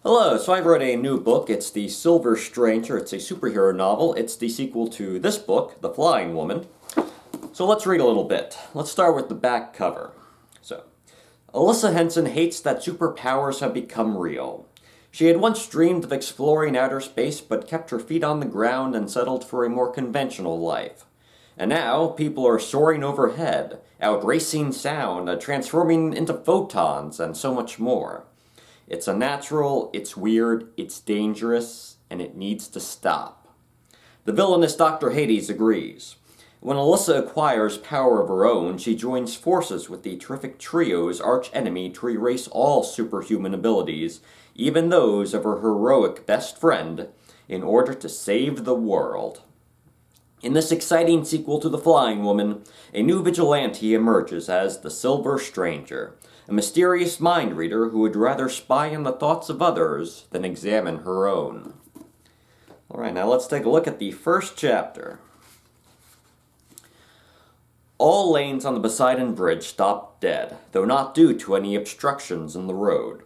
Hello, so I wrote a new book. It's The Silver Stranger. It's a superhero novel. It's the sequel to this book, The Flying Woman. So let's read a little bit. Let's start with the back cover. Alyssa Henson hates that superpowers have become real. She had once dreamed of exploring outer space, but kept her feet on the ground and settled for a more conventional life. And now, people are soaring overhead, outracing sound, transforming into photons, and so much more. It's unnatural, it's weird, it's dangerous, and it needs to stop. The villainous Dr. Hades agrees. When Alyssa acquires power of her own, she joins forces with the terrific trio's archenemy to erase all superhuman abilities, even those of her heroic best friend, in order to save the world. In this exciting sequel to The Flying Woman, a new vigilante emerges as the Silver Stranger, a mysterious mind reader who would rather spy on the thoughts of others than examine her own. Alright, now let's take a look at the first chapter. All lanes on the Poseidon Bridge stopped dead, though not due to any obstructions in the road.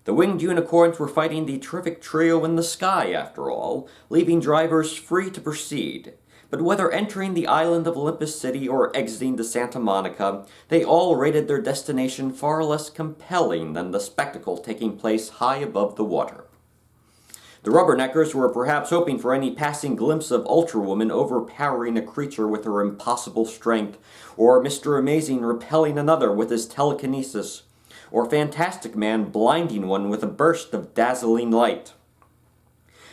The winged unicorns were fighting the terrific trio in the sky, after all, leaving drivers free to proceed. But whether entering the island of Olympus City or exiting to Santa Monica, they all rated their destination far less compelling than the spectacle taking place high above the water. The rubberneckers were perhaps hoping for any passing glimpse of Ultra Woman overpowering a creature with her impossible strength, or Mr. Amazing repelling another with his telekinesis, or Fantastic Man blinding one with a burst of dazzling light.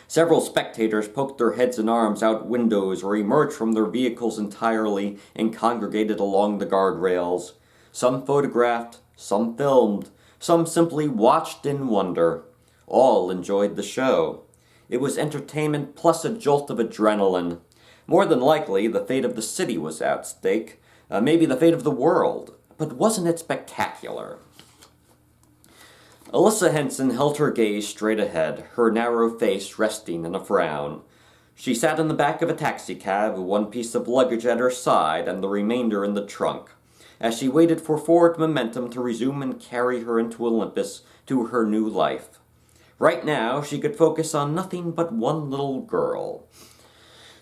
Several spectators poked their heads and arms out windows or emerged from their vehicles entirely and congregated along the guardrails. Some photographed, some filmed, some simply watched in wonder. All enjoyed the show. It was entertainment plus a jolt of adrenaline. More than likely, the fate of the city was at stake, maybe the fate of the world. But wasn't it spectacular? Alyssa Henson held her gaze straight ahead, her narrow face resting in a frown. She sat in the back of a taxicab, one piece of luggage at her side and the remainder in the trunk, as she waited for forward momentum to resume and carry her into Olympus, to her new life. Right now, she could focus on nothing but one little girl.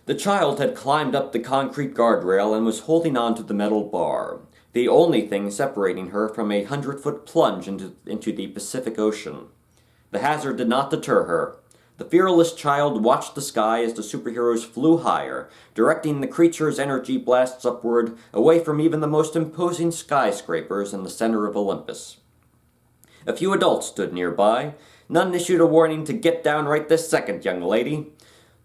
The child had climbed up the concrete guardrail and was holding on to the metal bar, the only thing separating her from a 100-foot plunge into the Pacific Ocean. The hazard did not deter her. The fearless child watched the sky as the superheroes flew higher, directing the creature's energy blasts upward, away from even the most imposing skyscrapers in the center of Olympus. A few adults stood nearby. None issued a warning to get down right this second, young lady.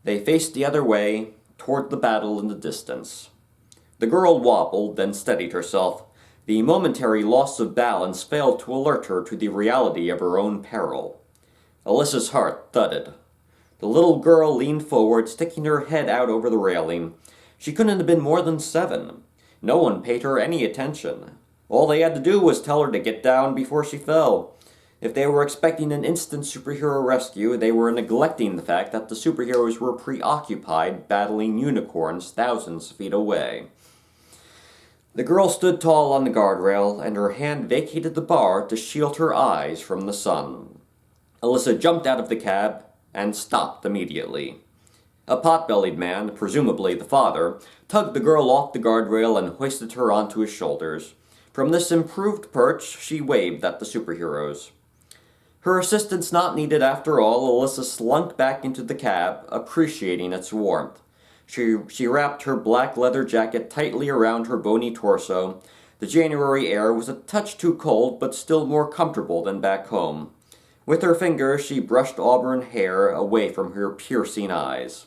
They faced the other way, toward the battle in the distance. The girl wobbled, then steadied herself. The momentary loss of balance failed to alert her to the reality of her own peril. Alyssa's heart thudded. The little girl leaned forward, sticking her head out over the railing. She couldn't have been more than 7. No one paid her any attention. All they had to do was tell her to get down before she fell. If they were expecting an instant superhero rescue, they were neglecting the fact that the superheroes were preoccupied battling unicorns thousands of feet away. The girl stood tall on the guardrail, and her hand vacated the bar to shield her eyes from the sun. Alyssa jumped out of the cab and stopped immediately. A pot-bellied man, presumably the father, tugged the girl off the guardrail and hoisted her onto his shoulders. From this improved perch, she waved at the superheroes. Her assistance not needed after all, Alyssa slunk back into the cab, appreciating its warmth. She wrapped her black leather jacket tightly around her bony torso. The January air was a touch too cold, but still more comfortable than back home. With her fingers, she brushed auburn hair away from her piercing eyes.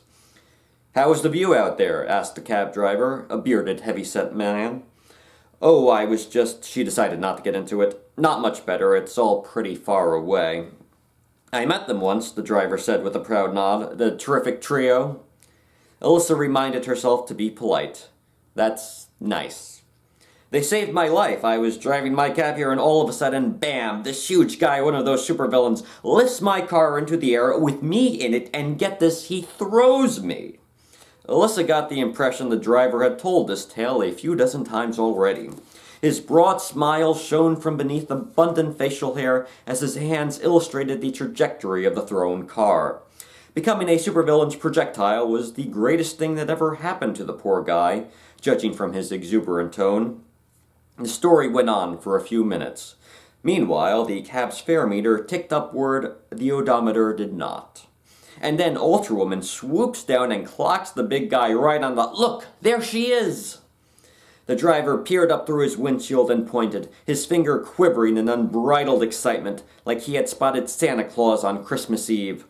"How's the view out there?" asked the cab driver, a bearded, heavy-set man. "Oh, I was just..." She decided not to get into it. "Not much better, it's all pretty far away." "I met them once," the driver said with a proud nod. "The terrific trio." Alyssa reminded herself to be polite. "That's nice." "They saved my life. I was driving my cab here and all of a sudden, bam, this huge guy, one of those supervillains, lifts my car into the air with me in it, and get this, he throws me." Alyssa got the impression the driver had told this tale a few dozen times already. His broad smile shone from beneath abundant facial hair as his hands illustrated the trajectory of the thrown car. Becoming a supervillain's projectile was the greatest thing that ever happened to the poor guy, judging from his exuberant tone. The story went on for a few minutes. Meanwhile, the cab's fare meter ticked upward, the odometer did not. And then Ultrawoman swoops down and clocks the big guy right on the... Look, there she is! The driver peered up through his windshield and pointed, his finger quivering in unbridled excitement, like he had spotted Santa Claus on Christmas Eve.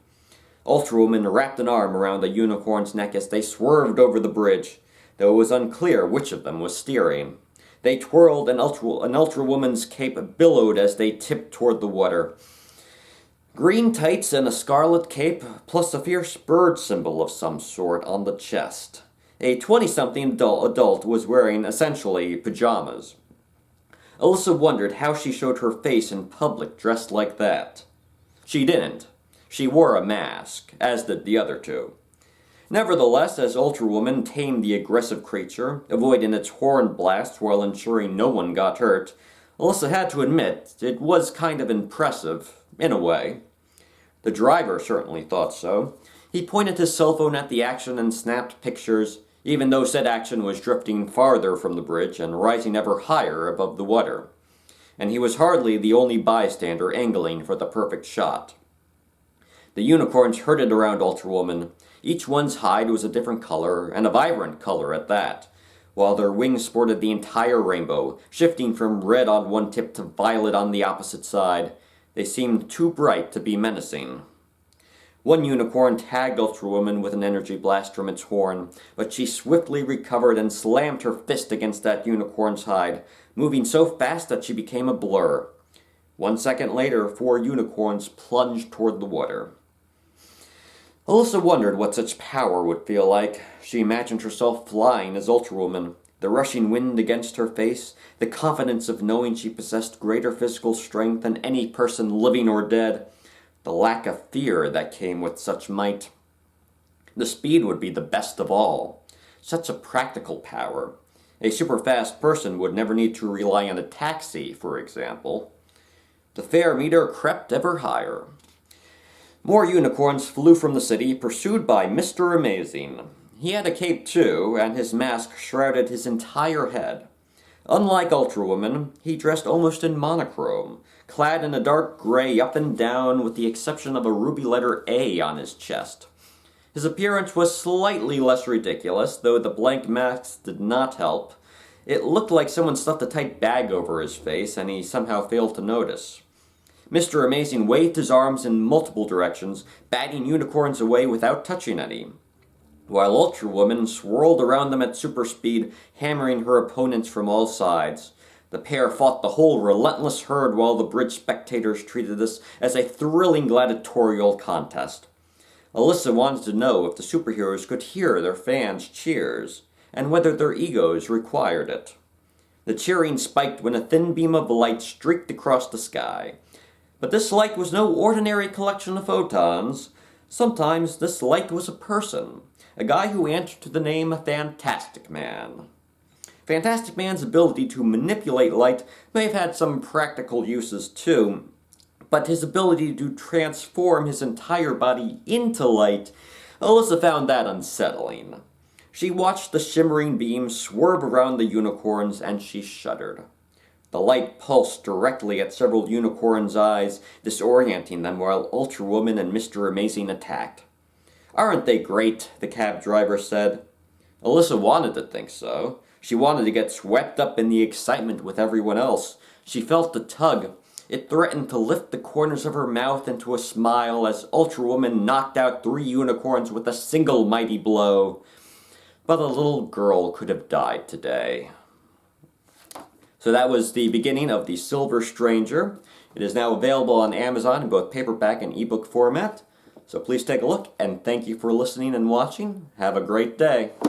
Ultrawoman wrapped an arm around the unicorn's neck as they swerved over the bridge, though it was unclear which of them was steering. They twirled, and Ultrawoman's cape billowed as they tipped toward the water. Green tights and a scarlet cape, plus a fierce bird symbol of some sort on the chest. A 20-something adult was wearing, essentially, pajamas. Alyssa wondered how she showed her face in public dressed like that. She didn't. She wore a mask, as did the other two. Nevertheless, as Ultrawoman tamed the aggressive creature, avoiding its horn blasts while ensuring no one got hurt, Alyssa had to admit it was kind of impressive, in a way. The driver certainly thought so. He pointed his cell phone at the action and snapped pictures, even though said action was drifting farther from the bridge and rising ever higher above the water. And he was hardly the only bystander angling for the perfect shot. The unicorns herded around Ultrawoman. Each one's hide was a different color, and a vibrant color at that, while their wings sported the entire rainbow, shifting from red on one tip to violet on the opposite side. They seemed too bright to be menacing. One unicorn tagged Ultrawoman with an energy blast from its horn, but she swiftly recovered and slammed her fist against that unicorn's hide, moving so fast that she became a blur. 1 second later, 4 unicorns plunged toward the water. Alyssa wondered what such power would feel like. She imagined herself flying as Ultrawoman, the rushing wind against her face, the confidence of knowing she possessed greater physical strength than any person living or dead, the lack of fear that came with such might. The speed would be the best of all. Such a practical power. A super-fast person would never need to rely on a taxi, for example. The fare meter crept ever higher. More unicorns flew from the city, pursued by Mr. Amazing. He had a cape too, and his mask shrouded his entire head. Unlike Ultrawoman, he dressed almost in monochrome, clad in a dark gray up and down with the exception of a ruby letter A on his chest. His appearance was slightly less ridiculous, though the blank mask did not help. It looked like someone stuffed a tight bag over his face, and he somehow failed to notice. Mr. Amazing waved his arms in multiple directions, batting unicorns away without touching any, while Ultrawoman swirled around them at super speed, hammering her opponents from all sides. The pair fought the whole relentless herd while the bridge spectators treated this as a thrilling gladiatorial contest. Alyssa wanted to know if the superheroes could hear their fans' cheers, and whether their egos required it. The cheering spiked when a thin beam of light streaked across the sky. But this light was no ordinary collection of photons. Sometimes this light was a person, a guy who answered to the name Fantastic Man. Fantastic Man's ability to manipulate light may have had some practical uses too, but his ability to transform his entire body into light, Alyssa found that unsettling. She watched the shimmering beam swerve around the unicorns, and she shuddered. The light pulsed directly at several unicorns' eyes, disorienting them while Ultrawoman and Mr. Amazing attacked. "Aren't they great?" the cab driver said. Alyssa wanted to think so. She wanted to get swept up in the excitement with everyone else. She felt the tug. It threatened to lift the corners of her mouth into a smile as Ultrawoman knocked out 3 unicorns with a single mighty blow. But a little girl could have died today. So that was the beginning of The Silver Stranger. It is now available on Amazon in both paperback and ebook format. So please take a look, and thank you for listening and watching. Have a great day.